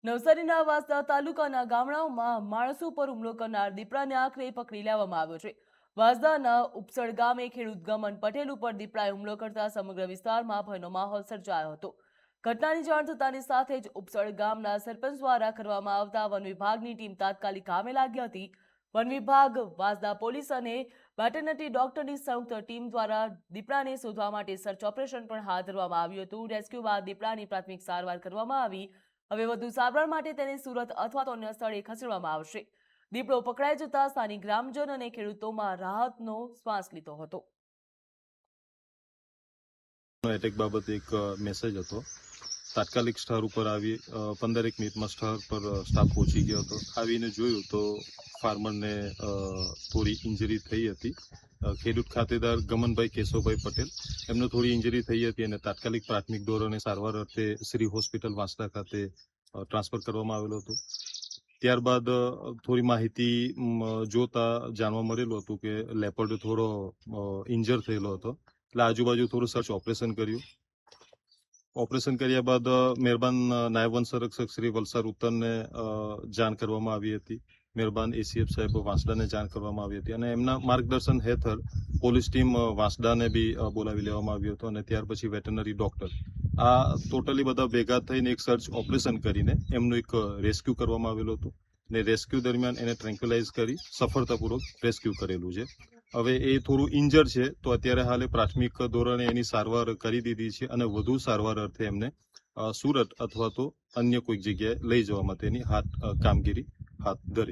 નવસારીના વાંસદા તાલુકાના ગામડાઓમાં માણસો પર હુમલો કરનાર દીપડાને આખરે પકડી લેવામાં આવ્યો છે. વાંસદાના ઉપસળ ગામે ખેડૂત ગમન પટેલ ઉપર દીપડાએ હુમલો કરતા સમગ્ર વિસ્તારમાં ભયનો માહોલ સર્જાયો હતો. ઘટનાની જાણ થતાની સાથે જ ઉપસળ ગામના સરપંચ દ્વારા કરવામાં આવતા વન વિભાગની ટીમ તાત્કાલિક કામે લાગી હતી. વન વિભાગ, વાંસદા પોલીસ અને વેટરનરી ડોક્ટરની સંયુક્ત ટીમ દ્વારા દીપડાને શોધવા માટે સર્ચ ઓપરેશન પણ હાથ ધરવામાં આવ્યું હતું. રેસ્ક્યુ બાદ દીપડાની પ્રાથમિક સારવાર કરવામાં આવી. હવે વધુ સારવાર માટે તેને સુરત અથવા તો અન્ય સ્થળે ખસેડવામાં આવશે. દીપડો પકડાઈ જતા સ્થાનિક ગ્રામજન અને ખેડૂતોમાં રાહતનો શ્વાસ લીધો હતો. એટેક બાબતે એક મેસેજ હતો. તાત્કાલિક સ્થળ ઉપર આવી 15 મિનિટમાં સ્થળ પર સ્ટાફ પહોંચી ગયો હતો. આવીને જોયું તો ફાર્મરને થોડી ઇન્જરી થઈ હતી. ખેડૂત ખાતેદાર ગમનભાઈ કેશવભાઈ પટેલ એમને થોડી ઇન્જરી થઈ હતી અને તાત્કાલિક પ્રાથમિક ધોરણે સારવાર અર્થે શ્રી હોસ્પિટલ વાંસદા ખાતે ટ્રાન્સફર કરવામાં આવેલો હતો. ત્યારબાદ થોડી માહિતી જોતા જાણવા મળેલું હતું કે લેપર્ડ થોડો ઇન્જર થયેલો હતો, એટલે આજુબાજુ થોડું સર્ચ ઓપરેશન કર્યું. ઓપરેશન કર્યા બાદ મહેરબાન નાયબ વન સંરક્ષક શ્રી વલસાડ ઉત્તરને જાણ કરવામાં આવી હતી. મહેરબાન એસીએફ સાહેબ વાંસદાને જાણ કરવામાં આવી હતી અને એમના માર્ગદર્શન હેઠળ પોલીસ ટીમ વાંસદાને બી બોલાવી લેવામાં આવ્યો હતો અને ત્યાર પછી વેટરનરી ડોક્ટર આ ટોટલી બધા ભેગા થઈને એક સર્ચ ઓપરેશન કરીને એમનું એક રેસ્ક્યુ કરવામાં આવેલું હતું અને રેસ્ક્યુ દરમિયાન એને ટ્રેન્ક્યુલાઇઝ કરી સફળતાપૂર્વક રેસ્ક્યુ કરેલું છે. હવે એ થોડું ઇન્જર છે તો અત્યારે હાલે પ્રાથમિક ધોરણે એની સારવાર કરી દીધી છે અને વધુ સારવાર અર્થે એમને સુરત અથવા તો અન્ય કોઈક જગ્યાએ લઈ જવા માટેની કામગીરી હાથ ધરી.